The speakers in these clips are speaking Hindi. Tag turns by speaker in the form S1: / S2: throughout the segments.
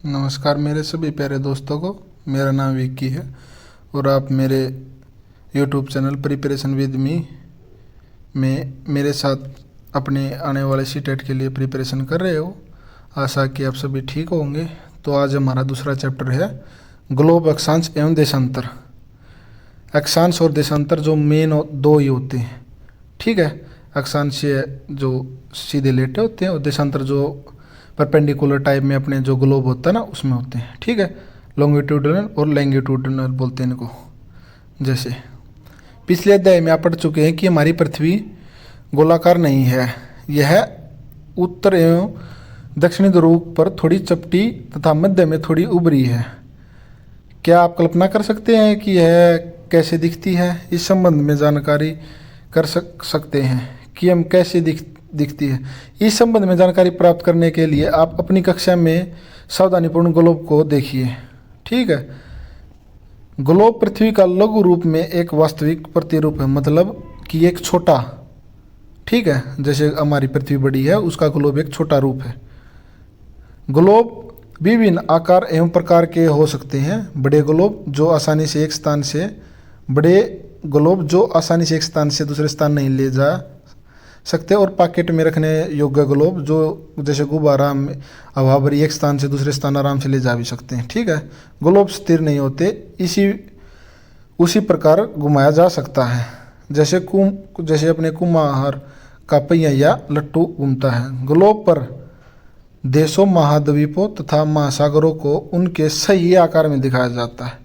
S1: नमस्कार मेरे सभी प्यारे दोस्तों को। मेरा नाम विक्की है और आप मेरे YouTube channel preparation with me में मेरे साथ अपने आने वाले सीटेट के लिए प्रिपरेशन कर रहे हो। आशा कि आप सभी ठीक होंगे। तो आज हमारा दूसरा चैप्टर है ग्लोब, अक्षांश एवं देशांतर। अक्षांश और देशांतर जो मेन दो ही होते हैं, ठीक है। अक्षांश जो सीधे लेटे होते हैं और देशांतर जो परपेंडिकुलर टाइप में अपने जो ग्लोब होता है ना उसमें होते हैं, ठीक है। लॉन्गिट्यूडनल और लैंगिट्यूडनल बोलते हैं इनको। जैसे पिछले अध्याय में आप पढ़ चुके हैं कि हमारी पृथ्वी गोलाकार नहीं है, यह उत्तर एवं दक्षिणी ध्रुव पर थोड़ी चपटी तथा मध्य में थोड़ी उभरी है। क्या आप कल्पना कर सकते हैं कि यह कैसे दिखती है? इस संबंध में जानकारी कर सकते हैं कि हम कैसे दिखती है। इस संबंध में जानकारी प्राप्त करने के लिए आप अपनी कक्षा में सावधानीपूर्ण ग्लोब को देखिए, ठीक है। ग्लोब पृथ्वी का लघु रूप में एक वास्तविक प्रतिरूप है, मतलब कि एक छोटा, ठीक है। जैसे हमारी पृथ्वी बड़ी है, उसका ग्लोब एक छोटा रूप है। ग्लोब विभिन्न आकार एवं प्रकार के हो सकते हैं। बड़े ग्लोब जो आसानी से एक स्थान से दूसरे स्थान नहीं ले जा सकते, और पॉकेट में रखने योग्य ग्लोब जो जैसे गुब्बारा हवा भरी एक स्थान से दूसरे स्थान आराम से ले जा भी सकते हैं, ठीक है। ग्लोब स्थिर नहीं होते, उसी प्रकार घुमाया जा सकता है जैसे अपने कुम्हार का पहिया या लट्टू घूमता है। ग्लोब पर देशों, महाद्वीपों तथा महासागरों को उनके सही आकार में दिखाया जाता है।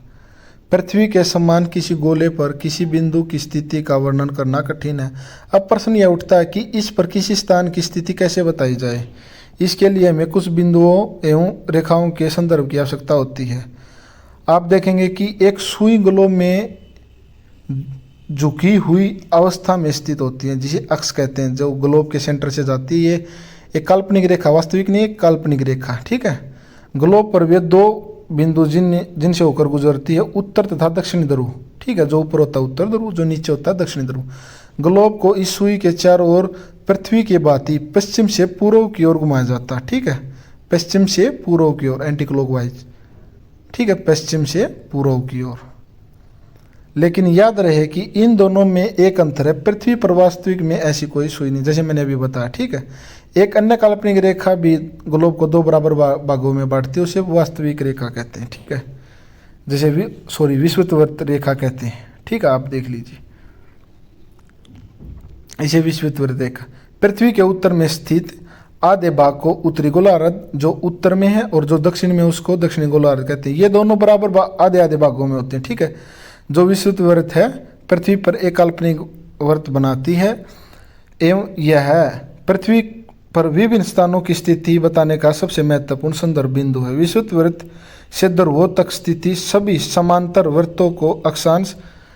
S1: पृथ्वी के समान किसी गोले पर किसी बिंदु की स्थिति का वर्णन करना कठिन है। अब प्रश्न यह उठता है कि इस पर किसी स्थान की स्थिति कैसे बताई जाए। इसके लिए हमें कुछ बिंदुओं एवं रेखाओं के संदर्भ की आवश्यकता होती है। आप देखेंगे कि एक सुई ग्लोब में झुकी हुई अवस्था में स्थित होती है, जिसे अक्ष कहते हैं, जो ग्लोब के सेंटर से जाती है। एक काल्पनिक रेखा, वास्तविक नहीं, एक काल्पनिक रेखा, ठीक है। ग्लोब पर वे दो बिंदु जिनसे होकर गुजरती है, उत्तर तथा दक्षिणी ध्रुव, ठीक है। जो ऊपर होता है उत्तर ध्रुव, जो नीचे होता है दक्षिणी ध्रुव। ग्लोब को इस सुई के चारों ओर पृथ्वी के भांति पश्चिम से पूर्व की ओर घुमाया जाता है, ठीक है। पश्चिम से पूर्व की ओर, एंटी क्लॉकवाइज, ठीक है, पश्चिम से पूर्व की ओर। लेकिन याद रहे कि इन दोनों में एक अंतर है। पृथ्वी पर वास्तविक में ऐसी कोई सुई नहीं, जैसे मैंने अभी बताया, ठीक है। एक अन्य काल्पनिक रेखा भी ग्लोब को दो बराबर भागों में बांटती है, उसे वास्तविक रेखा कहते हैं, ठीक है। जैसे विषुववृत्त रेखा कहते हैं, ठीक है। आप देख लीजिए, इसे विषुववृत्त रेखा। पृथ्वी के उत्तर में स्थित आधे भाग को उत्तरी गोलार्ध जो उत्तर में है, और जो दक्षिण में उसको दक्षिणी गोलार्ध कहते हैं। ये दोनों बराबर आधे आधे भागों में होते हैं, ठीक है। जो विषुववृत्त है पृथ्वी पर एक काल्पनिक वृत्त बनाती है, एवं यह पृथ्वी पर विभिन्न स्थानों की स्थिति बताने का सबसे महत्वपूर्ण संदर्भ बिंदु है। विषुववृत्त से ध्रुवों तक स्थिति सभी समांतर वृत्तों को अक्षांश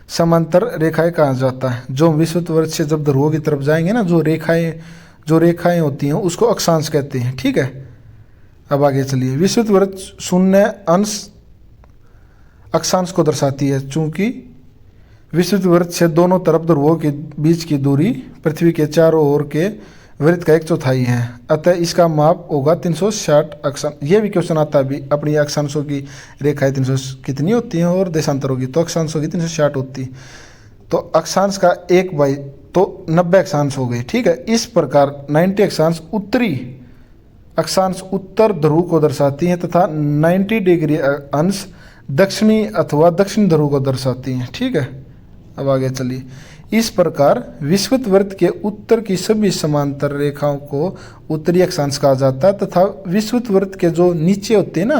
S1: समांतर रेखाएं कहा जाता है। जो विषुववृत्त से जब ध्रुवों की तरफ जाएंगे ना, जो रेखाएं होती हैं उसको अक्षांश कहते हैं, ठीक है। अब आगे चलिए। विषुववृत्त शून्य अंश अक्षांश को दर्शाती है। चूंकि विषुववृत्त से दोनों तरफ ध्रुवों के बीच की दूरी पृथ्वी के चारों ओर के वृत्त का 1/4 है, अतः इसका माप होगा 360 अक्षांश। ये भी क्वेश्चन आता है, भी अपनी अक्षांशों की रेखाएं 300 कितनी होती हैं और देशांतरों की, तो अक्षांशों की 360 होती। तो अक्षांश का 1/, तो 90 अक्षांश हो गए, ठीक है। इस प्रकार 90 अक्षांश उत्तरी अक्षांश उत्तर ध्रुव को दर्शाती हैं तथा 90 डिग्री अंश दक्षिणी अथवा दक्षिण ध्रुव को दर्शाती हैं, ठीक है। अब आगे चलिए। इस प्रकार विषुववृत्त के उत्तर की सभी समांतर रेखाओं को उत्तरी अक्षांश कहा जाता है, तथा विषुववृत्त के जो नीचे होते हैं ना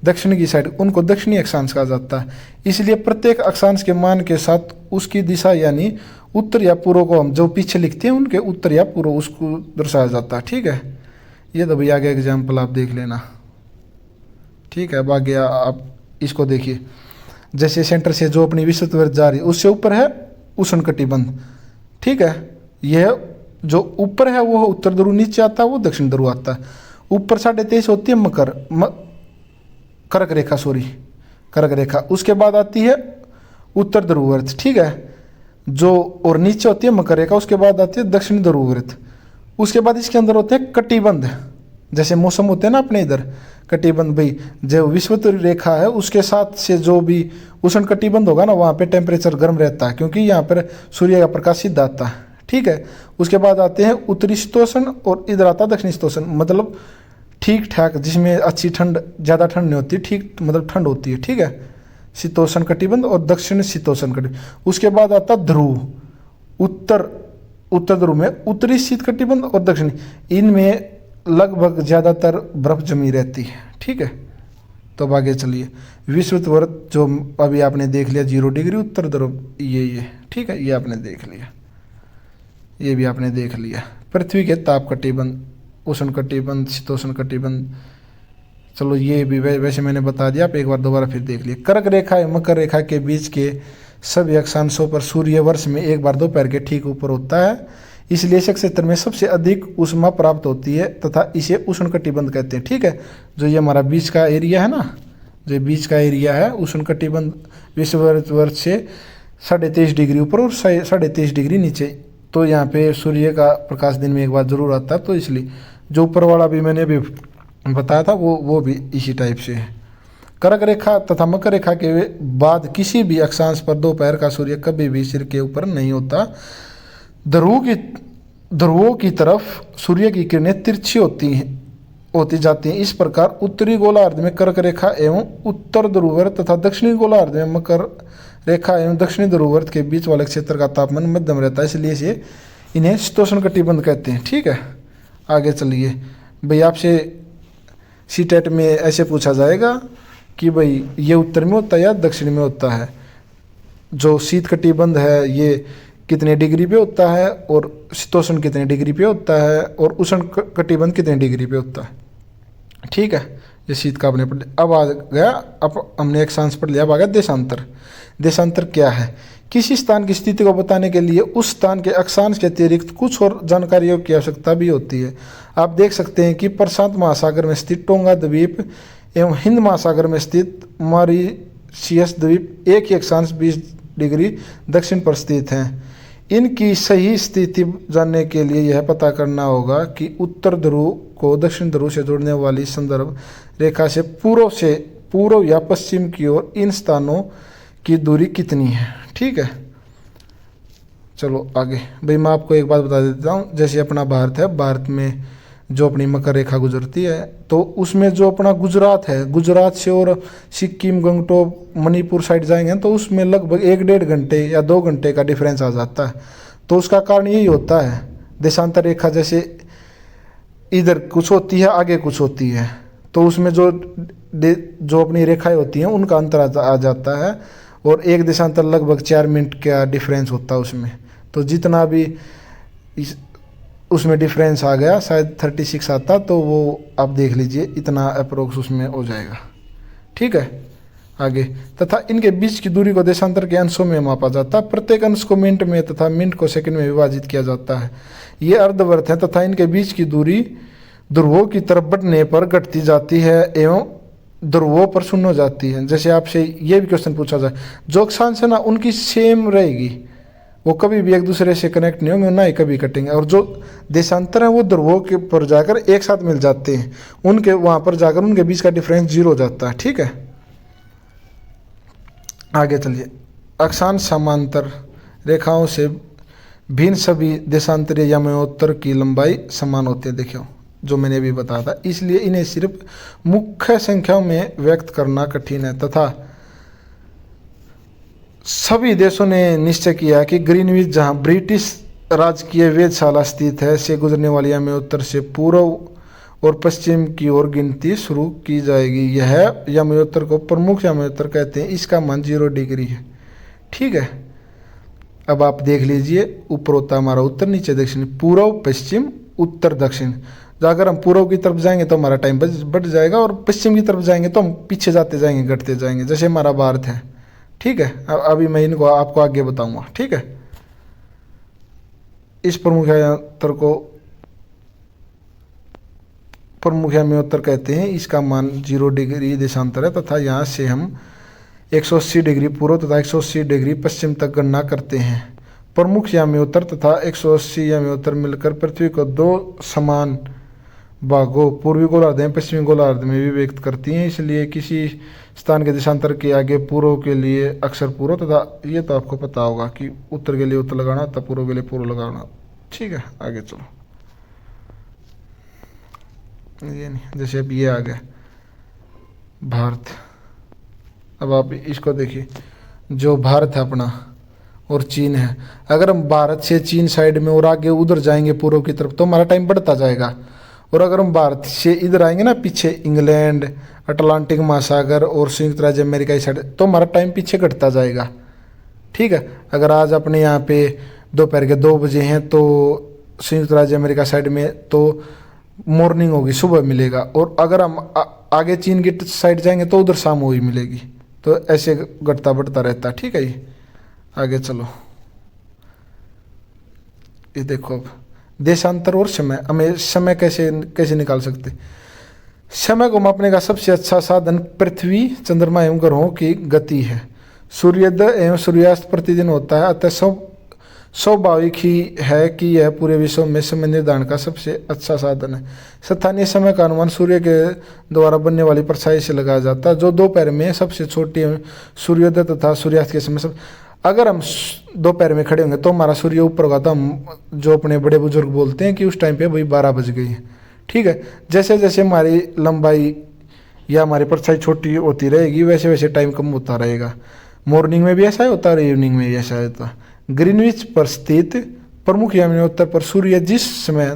S1: दक्षिण की साइड, उनको दक्षिणी अक्षांश कहा जाता है। इसलिए प्रत्येक अक्षांश के मान के साथ उसकी दिशा यानी उत्तर या पूर्व को हम जो पीछे लिखते हैं उनके उत्तर या पूर्व उसको दर्शाया जाता है, ठीक है। ये तो भैया आगे एग्जाम्पल आप देख लेना, ठीक है। अब आगे आप इसको देखिए। जैसे सेंटर से जो अपनी विषुववृत्त जा रही है उससे ऊपर है उष्णकटिबंध, ठीक है। यह जो ऊपर है वो उत्तर ध्रुव, नीचे आता है वो दक्षिण ध्रुव आता है। ऊपर 23.5 होती है कर्क रेखा, उसके बाद आती है उत्तर ध्रुववृत्त, ठीक है। जो और नीचे होती है मकर रेखा, उसके बाद आती है दक्षिण ध्रुववृत्त। उसके बाद इसके अंदर होते हैं कटिबंध, जैसे मौसम होते हैं ना अपने इधर, कटिबंध भाई जो विषुवत रेखा है उसके साथ से जो भी उष्ण कटिबंध होगा ना वहाँ पे टेम्परेचर गर्म रहता है, क्योंकि यहाँ पर सूर्य का प्रकाश सीधा आता है। ठीक है, उसके बाद आते हैं उत्तरी शीतोष्ण और इधर आता है दक्षिणी शीतोष्ण, मतलब ठीक ठाक, जिसमें अच्छी ठंड, ज़्यादा ठंड नहीं होती, ठीक मतलब ठंड होती है। ठीक है, शीतोष्ण कटिबंध और दक्षिण शीतोष्ण कटिबंध। उसके बाद आता ध्रुव, उत्तर ध्रुव में उत्तरी शीत कटिबंध और दक्षिणी, इनमें लगभग ज़्यादातर बर्फ जमी रहती है। ठीक है, तो अब आगे चलिए। विषुवत जो अभी आपने देख लिया 0 डिग्री उत्तर ध्रुव, ये ठीक है, ये आपने देख लिया, ये भी आपने देख लिया। पृथ्वी के ताप कटिबंध, उष्ण कटिबंध, शीतोष्ण कटिबंध, चलो ये भी वैसे मैंने बता दिया, आप एक बार दोबारा फिर देख लिए। कर्क रेखा एवं मकर रेखा के बीच के सभी अक्षांशों पर सूर्य वर्ष में एक बार दोपहर के ठीक ऊपर होता है, इसलिए इस क्षेत्र में सबसे अधिक ऊष्मा प्राप्त होती है तथा इसे उष्ण कटिबंध कहते हैं। ठीक है, जो ये हमारा बीच का एरिया है ना, जो बीच का एरिया है उष्ण कटिबंध, विषुवत वर्ष से 23.5 डिग्री ऊपर और 23.5 डिग्री नीचे, तो यहाँ पे सूर्य का प्रकाश दिन में एक बार जरूर आता है, तो इसलिए जो ऊपर वाला भी मैंने अभी बताया था वो भी इसी टाइप से है। कर्क रेखा तथा मकर रेखा के बाद किसी भी अक्षांश पर दोपहर का सूर्य कभी भी सिर के ऊपर नहीं होता। ध्रुवों की तरफ सूर्य की किरणें तिरछी होती जाती हैं। इस प्रकार उत्तरी गोलार्ध में कर्क रेखा एवं उत्तर ध्रुववर्त तथा दक्षिणी गोलार्ध में मकर रेखा एवं दक्षिणी ध्रुववर्त के बीच वाले क्षेत्र का तापमान मध्यम रहता है, इसलिए इन्हें शीतोष्ण कटिबंध कहते हैं। ठीक है, आगे चलिए भाई, आपसे सीटेट में ऐसे पूछा जाएगा कि भाई ये उत्तर में होता है या दक्षिण में होता है, जो शीत कटिबंध है ये कितने डिग्री पे होता है और शीतोष्ण कितने डिग्री पे होता है और उष्ण कटिबंध कितने डिग्री पे होता है। ठीक है, ये शीत का आपने पढ़ लिया। अब आ गया, अब हमने अक्षांश पढ़ लिया, अब आ गया देशांतर। देशांतर क्या है? किसी स्थान की स्थिति को बताने के लिए उस स्थान के अक्षांश के अतिरिक्त कुछ और जानकारियों की आवश्यकता भी होती है। आप देख सकते हैं कि प्रशांत महासागर में स्थित टोंगा द्वीप एवं हिंद महासागर में स्थित मॉरिशियस द्वीप एक ही अक्षांश 20 डिग्री दक्षिण पर स्थित हैं। इनकी सही स्थिति जानने के लिए यह पता करना होगा कि उत्तर ध्रुव को दक्षिण ध्रुव से जोड़ने वाली संदर्भ रेखा से पूर्व या पश्चिम की ओर इन स्थानों की दूरी कितनी है। ठीक है, चलो आगे भाई, मैं आपको एक बात बता देता हूँ। जैसे अपना भारत है, भारत में जो अपनी मकर रेखा गुजरती है, तो उसमें जो अपना गुजरात है, गुजरात से और सिक्किम, गंगटोक, मणिपुर साइड जाएंगे तो उसमें लगभग 1-1.5 घंटे या 2 घंटे का डिफरेंस आ जाता है। तो उसका कारण यही होता है, देशांतर रेखा जैसे इधर कुछ होती है, आगे कुछ होती है, तो उसमें जो अपनी रेखाएं होती हैं उनका अंतर आ जाता है, और एक देशांतर लगभग 4 मिनट का डिफरेंस होता है उसमें। तो जितना भी उसमें डिफरेंस आ गया, शायद 36 आता, तो वो आप देख लीजिए इतना अप्रोक्स उसमें हो जाएगा। ठीक है, आगे, तथा इनके बीच की दूरी को देशांतर के अंशों में मापा जाता है। प्रत्येक अंश को मिनट में तथा मिनट को सेकंड में विभाजित किया जाता है। ये अर्धवर्त है तथा इनके बीच की दूरी ध्रुवों की तरफ बढ़ने पर घटती जाती है एवं ध्रुवों पर शून्य हो जाती है। जैसे आपसे ये भी क्वेश्चन पूछा जाए, जो अक्षांश है ना उनकी सेम रहेगी, वो कभी भी एक दूसरे से कनेक्ट नहीं होंगे, ना ही कभी कटेंगे, और जो देशांतर है वो ध्रुवों के पर जाकर एक साथ मिल जाते हैं, उनके वहाँ पर जाकर उनके बीच का डिफरेंस 0 हो जाता है। ठीक है, आगे चलिए। अक्षांश समांतर रेखाओं से भिन्न सभी देशांतरीय यमोत्तर की लंबाई समान होती है। देखियो जो मैंने अभी बताया था, इसलिए इन्हें सिर्फ मुख्य संख्याओं में व्यक्त करना कठिन है, तथा सभी देशों ने निश्चय किया कि ग्रीनविच, जहां ब्रिटिश राजकीय वेधशाला स्थित है, से गुजरने वाली यमोत्तर से पूर्व और पश्चिम की ओर गिनती शुरू की जाएगी। यह यमोत्तर को प्रमुख यमोत्तर कहते हैं। इसका मान 0 डिग्री है। ठीक है, अब आप देख लीजिए, ऊपर होता है हमारा उत्तर, नीचे दक्षिण, पूर्व पश्चिम उत्तर दक्षिण। तो अगर हम पूर्व की तरफ जाएंगे तो हमारा टाइम बढ़ जाएगा, और पश्चिम की तरफ जाएंगे तो हम पीछे जाते जाएंगे, घटते जाएंगे, जैसे हमारा भारत है। ठीक है, अभी मैं इनको आपको आगे बताऊंगा। ठीक है, इस प्रमुख यमोत्तर को प्रमुख यमोत्तर कहते हैं। इसका मान 0 डिग्री देशांतर है तथा यहाँ से हम 180 डिग्री पूर्व तथा 180 डिग्री पश्चिम तक गणना करते हैं। प्रमुख यमोत्तर तथा 180 यमोत्तर मिलकर पृथ्वी को 2 समान भागों पूर्वी गोलार्ध में पश्चिमी गोलार्ध में भी व्यक्त करती हैं, इसलिए किसी स्थान के देशांतर के आगे पूर्व के लिए अक्षर पूर्व तथा ये तो आपको पता होगा कि उत्तर के लिए उत्तर लगाना तथा पूर्व के लिए पूर्व लगाना। ठीक है, आगे चलो। ये नहीं, जैसे अब ये आ गया भारत। अब आप इसको देखिए, जो भारत है अपना और चीन है, अगर हम भारत से चीन साइड में और आगे उधर जाएंगे पूर्व की तरफ तो हमारा टाइम बढ़ता जाएगा, और अगर हम भारत से इधर आएंगे ना पीछे, इंग्लैंड, अटलांटिक महासागर और संयुक्त राज्य अमेरिका की साइड, तो हमारा टाइम पीछे घटता जाएगा। ठीक है, अगर आज अपने यहाँ पे दोपहर के 2 बजे हैं तो संयुक्त राज्य अमेरिका साइड में तो मॉर्निंग होगी, सुबह मिलेगा, और अगर हम आगे चीन की साइड जाएंगे तो उधर शाम हुई मिलेगी, तो ऐसे घटता बढ़ता रहता है। ठीक है, ये आगे चलो। ये देखो अब देशांतर और समय, हमें समय कैसे निकाल सकते। समय को मापने का सबसे अच्छा साधन पृथ्वी, चंद्रमा एवं ग्रहों की गति है। सूर्योदय एवं सूर्यास्त प्रतिदिन होता है, अतः स्वाभाविक ही है कि यह पूरे विश्व में समय निर्धारण का सबसे अच्छा साधन है। स्थानीय समय का अनुमान सूर्य के द्वारा बनने वाली परछाई से लगाया जाता है, जो दोपहर में सबसे छोटी सूर्योदय तथा सूर्यास्त के समय सब। अगर हम दोपहर में खड़े होंगे तो हमारा सूर्य ऊपर होगा, तो हम जो अपने बड़े बुजुर्ग बोलते हैं कि उस टाइम पे भाई 12 बज गई है। ठीक है, जैसे जैसे हमारी लंबाई या हमारी परछाई छोटी होती रहेगी वैसे वैसे टाइम कम होता रहेगा। मॉर्निंग में भी ऐसा ही होता है और इवनिंग में भी ऐसा होता है। ग्रीनविच पर स्थित प्रमुख यमनोत्तर पर सूर्य जिस समय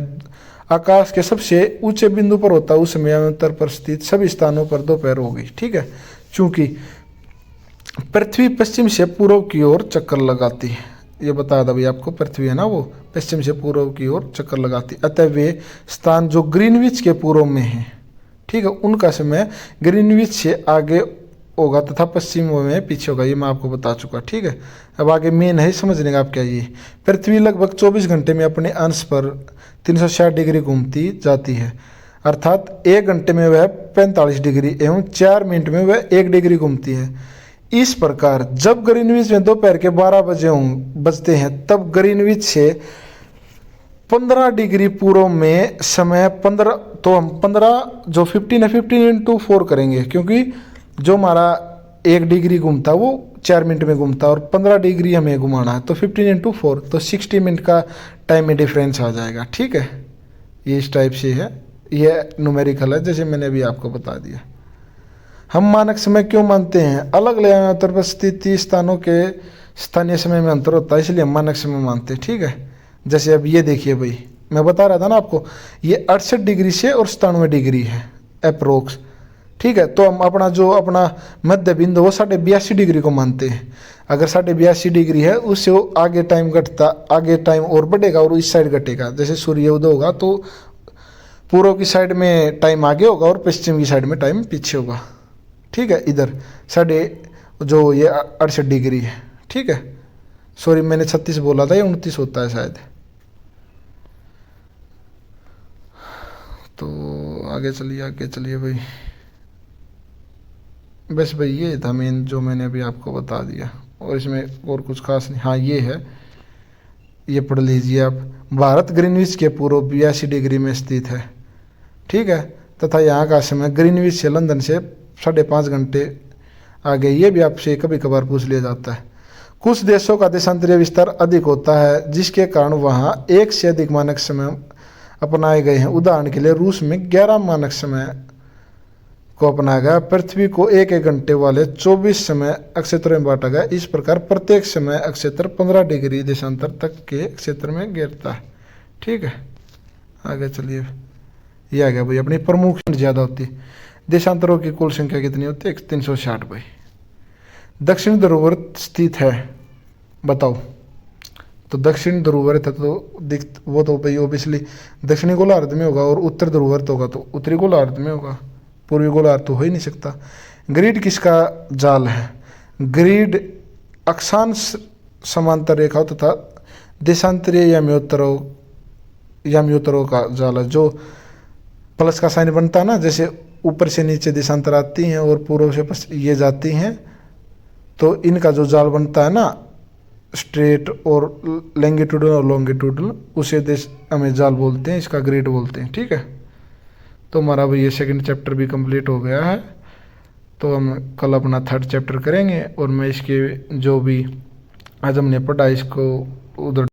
S1: आकाश के सबसे ऊंचे बिंदु पर होता है उस समय यमनोत्तर पर स्थित सभी स्थानों पर दोपहर हो गई। ठीक है, चूंकि पृथ्वी पश्चिम से पूर्व की ओर चक्कर लगाती है, ये बताया था भाई आपको, पृथ्वी है ना वो पश्चिम से पूर्व की ओर चक्कर लगाती, अतः वे स्थान जो ग्रीनविच के पूर्व में हैं, ठीक है, उनका समय ग्रीनविच से आगे होगा तथा पश्चिम में पीछे होगा, ये मैं आपको बता चुका। ठीक है, अब आगे मेन है समझने का आप क्या। ये पृथ्वी लगभग 24 घंटे में अपने अंश पर 360 डिग्री घूमती जाती है, अर्थात 1 घंटे में वह 45 डिग्री एवं 4 मिनट में वह 1 डिग्री घूमती है। इस प्रकार जब ग्रीनविच में दोपहर के 12 बजते हैं तब ग्रीनविच से 15 डिग्री पूर्व में समय 15, तो हम 15 जो 15 है 15 इंटू 4 करेंगे, क्योंकि जो हमारा 1 डिग्री घूमता वो 4 मिनट में घूमता और 15 डिग्री हमें घुमाना है, तो 15 इंटू 4 तो 60 मिनट का टाइम में डिफरेंस आ जाएगा। ठीक है, ये इस टाइप से है, ये न्यूमेरिकल है जैसे मैंने अभी आपको बता दिया। हम मानक समय क्यों मानते हैं, अलग अलग अंतर पर स्थित स्थानों के स्थानीय समय में अंतर होता है, इसलिए हम मानक समय मानते हैं। ठीक है, जैसे अब ये देखिए भाई, मैं बता रहा था ना आपको, ये 68 डिग्री से और 97 डिग्री है अप्रोक्स। ठीक है, तो हम अपना मध्य बिंदु वो 82.5 डिग्री को मानते हैं। अगर 82.5 डिग्री है उससे वो आगे टाइम घटता, आगे टाइम और बढ़ेगा और इस साइड घटेगा। जैसे सूर्य उदय होगा तो पूर्व की साइड में टाइम आगे होगा और पश्चिम की साइड में टाइम पीछे होगा। ठीक है, इधर जो ये 68 डिग्री है। ठीक है, सॉरी मैंने 36 बोला था, ये 29 होता है शायद। तो आगे चलिए भाई, बस भाई ये था मेन जो मैंने अभी आपको बता दिया, और इसमें और कुछ खास नहीं। हाँ ये है, ये पढ़ लीजिए आप। भारत ग्रीनविच के पूर्व 82 डिग्री में स्थित है। ठीक है, तथा यहाँ का समय ग्रीनविच से लंदन से 5.5 घंटे आगे, ये भी आपसे कभी कभार पूछ लिया जाता है। कुछ देशों का देशांतरीय विस्तार अधिक होता है जिसके कारण वहाँ 1 से अधिक मानक समय अपनाए गए हैं। उदाहरण के लिए रूस में 11 मानक समय को अपनाया गया। पृथ्वी को 1-1 घंटे वाले 24 समय अक्षेत्रों में बांटा गया। इस प्रकार प्रत्येक समय अक्षेत्र 15 डिग्री देशांतर तक के क्षेत्र में घेरता है। ठीक है, आगे चलिए। ये आ गया भाई अपनी प्रमुख ज़्यादा होती है। देशांतरों की कुल संख्या कितनी होती है? 360 भाई। दक्षिण ध्रुव स्थित है, बताओ। तो दक्षिण ध्रुवर्त तो वो तो भाई ओबियसली दक्षिणी गोलार्ध में होगा, और उत्तर ध्रुवर्त होगा तो उत्तरी गोलार्ध में होगा, पूर्वी गोलार्ध तो हो ही नहीं सकता। ग्रिड किसका जाल है? ग्रिड अक्षांश समांतर रेखाओं तथा देशांतरीय याम्योत्तरों का जाल है। जो प्लस का साइन बनता है ना, जैसे ऊपर से नीचे देशांतर आती हैं और पूर्व से पश्चिम ये जाती हैं, तो इनका जो जाल बनता है ना स्ट्रेट और लैंगिट्यूडल और लॉन्गिट्यूडल, उसे देश हमें जाल बोलते हैं, इसका ग्रिड बोलते हैं। ठीक है, तो हमारा भाई ये सेकंड चैप्टर भी कंप्लीट हो गया है। तो हम कल अपना थर्ड चैप्टर करेंगे और मैं इसके जो भी आज हमने पढ़ा इसको उधर